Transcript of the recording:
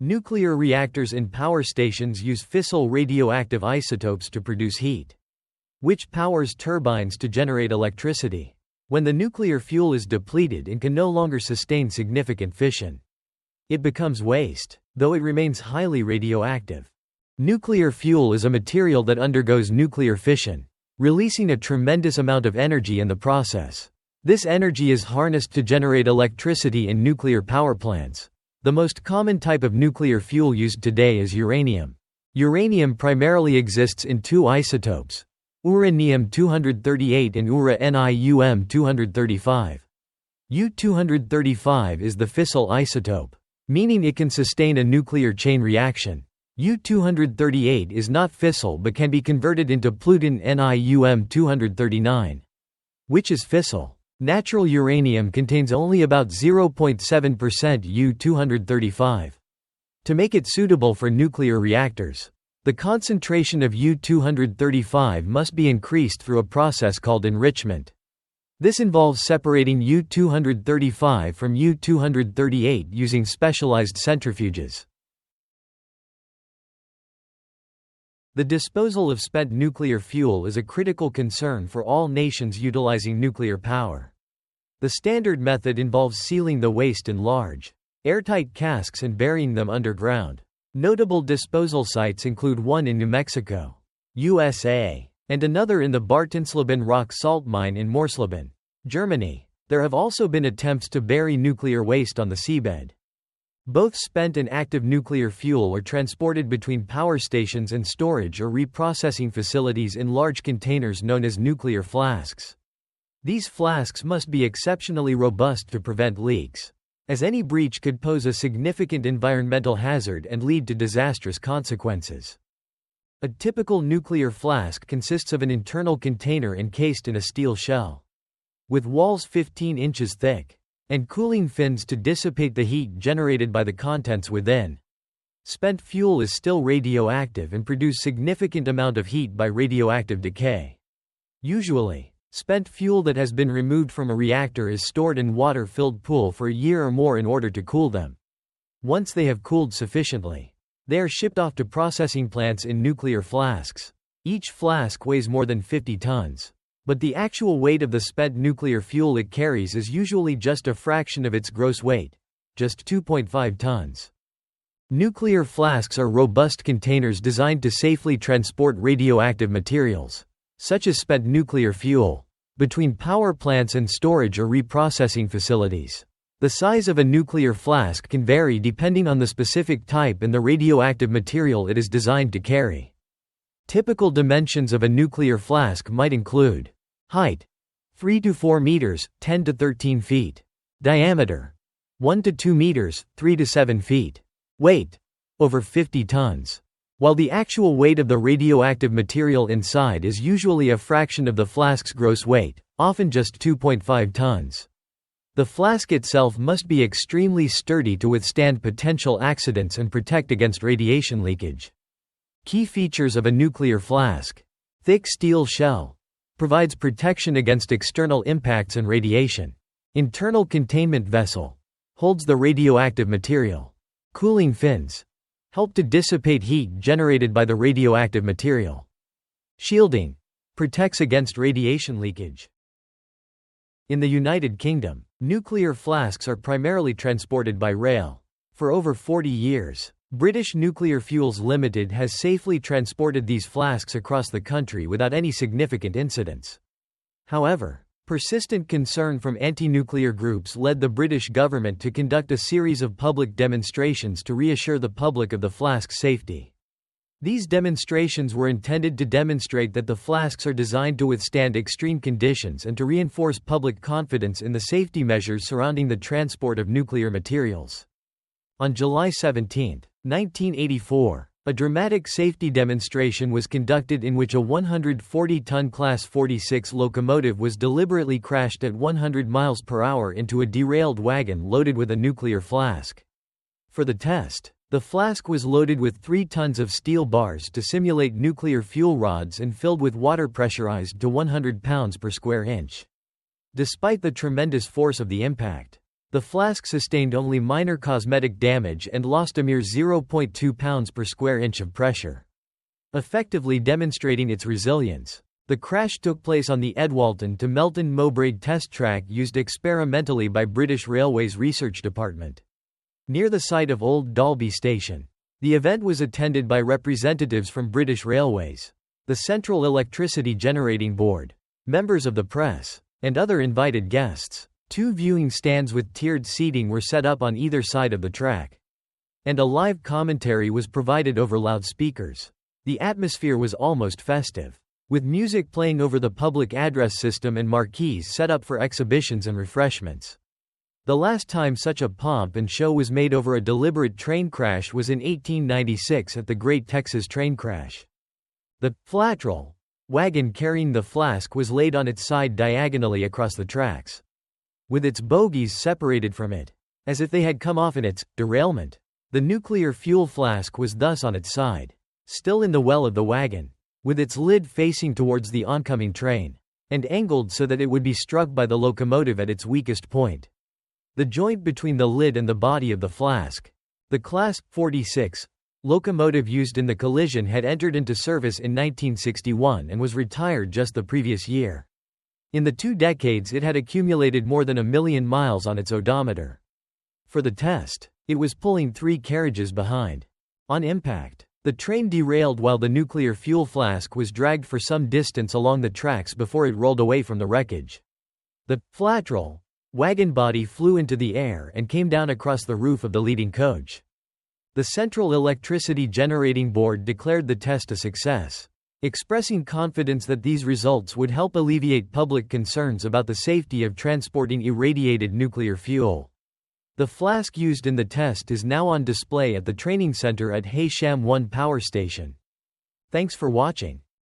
Nuclear reactors in power stations use fissile radioactive isotopes to produce heat, which powers turbines to generate electricity. When the nuclear fuel is depleted and can no longer sustain significant fission, it becomes waste, though it remains highly radioactive. Nuclear fuel is a material that undergoes nuclear fission, releasing a tremendous amount of energy in the process. This energy is harnessed to generate electricity in nuclear power plants. The most common type of nuclear fuel used today is uranium. Uranium primarily exists in two isotopes, uranium-238 and Ura-Nium-235. U-235 is the fissile isotope, meaning it can sustain a nuclear chain reaction. U-238 is not fissile but can be converted into plutonium-239, which is fissile. Natural uranium contains only about 0.7% U-235. To make it suitable for nuclear reactors, the concentration of U-235 must be increased through a process called enrichment. This involves separating U-235 from U-238 using specialized centrifuges. The disposal of spent nuclear fuel is a critical concern for all nations utilizing nuclear power. The standard method involves sealing the waste in large, airtight casks and burying them underground. Notable disposal sites include one in New Mexico, USA, and another in the Bartensleben rock salt mine in Morsleben, Germany. There have also been attempts to bury nuclear waste on the seabed. Both spent and active nuclear fuel are transported between power stations and storage or reprocessing facilities in large containers known as nuclear flasks. These flasks must be exceptionally robust to prevent leaks, as any breach could pose a significant environmental hazard and lead to disastrous consequences. A typical nuclear flask consists of an internal container encased in a steel shell, with walls 15 inches thick, and cooling fins to dissipate the heat generated by the contents within. Spent fuel is still radioactive and produces significant amount of heat by radioactive decay. Usually, spent fuel that has been removed from a reactor is stored in water-filled pool for a year or more in order to cool them. Once they have cooled sufficiently, they are shipped off to processing plants in nuclear flasks. Each flask weighs more than 50 tons. But the actual weight of the spent nuclear fuel it carries is usually just a fraction of its gross weight, just 2.5 tons. Nuclear flasks are robust containers designed to safely transport radioactive materials, such as spent nuclear fuel, between power plants and storage or reprocessing facilities. The size of a nuclear flask can vary depending on the specific type and the radioactive material it is designed to carry. Typical dimensions of a nuclear flask might include: height, 3 to 4 meters, 10 to 13 feet. Diameter, 1 to 2 meters, 3 to 7 feet. Weight, over 50 tons. While the actual weight of the radioactive material inside is usually a fraction of the flask's gross weight, often just 2.5 tons. The flask itself must be extremely sturdy to withstand potential accidents and protect against radiation leakage. Key features of a nuclear flask: thick steel shell, provides protection against external impacts and radiation. Internal containment vessel, holds the radioactive material. Cooling fins, help to dissipate heat generated by the radioactive material. Shielding, protects against radiation leakage. In the United Kingdom, nuclear flasks are primarily transported by rail. For over 40 years, British Nuclear Fuels Limited has safely transported these flasks across the country without any significant incidents. However, persistent concern from anti-nuclear groups led the British government to conduct a series of public demonstrations to reassure the public of the flask's safety. These demonstrations were intended to demonstrate that the flasks are designed to withstand extreme conditions and to reinforce public confidence in the safety measures surrounding the transport of nuclear materials. On July 17, 1984, a dramatic safety demonstration was conducted in which a 140-ton Class 46 locomotive was deliberately crashed at 100 miles per hour into a derailed wagon loaded with a nuclear flask. For the test, the flask was loaded with 3 tons of steel bars to simulate nuclear fuel rods and filled with water pressurized to 100 pounds per square inch. Despite the tremendous force of the impact, The flask sustained only minor cosmetic damage and lost a mere 0.2 pounds per square inch of pressure, effectively demonstrating its resilience. The crash took place on the Edwalton to Melton Mowbray test track used experimentally by British Railways Research Department, near the site of Old Dalby Station. The event was attended by representatives from British Railways, the Central Electricity Generating Board, members of the press, and other invited guests. 2 viewing stands with tiered seating were set up on either side of the track, and a live commentary was provided over loudspeakers. The atmosphere was almost festive, with music playing over the public address system and marquees set up for exhibitions and refreshments. The last time such a pomp and show was made over a deliberate train crash was in 1896 at the Great Texas Train Crash. The flatrol wagon carrying the flask was laid on its side diagonally across the tracks, with its bogies separated from it, as if they had come off in its derailment. The nuclear fuel flask was thus on its side, still in the well of the wagon, with its lid facing towards the oncoming train, and angled so that it would be struck by the locomotive at its weakest point. The joint between the lid and the body of the flask, the Class 46 locomotive used in the collision, had entered into service in 1961 and was retired just the previous year. In the 2 decades it had accumulated more than 1 million miles on its odometer. For the test, it was pulling 3 carriages behind. On impact, the train derailed while the nuclear fuel flask was dragged for some distance along the tracks before it rolled away from the wreckage. The flatrol wagon body flew into the air and came down across the roof of the leading coach. The Central Electricity Generating Board declared the test a success, expressing confidence that these results would help alleviate public concerns about the safety of transporting irradiated nuclear fuel. The flask used in the test is now on display at the training center at Haysham 1 Power Station. Thanks for watching.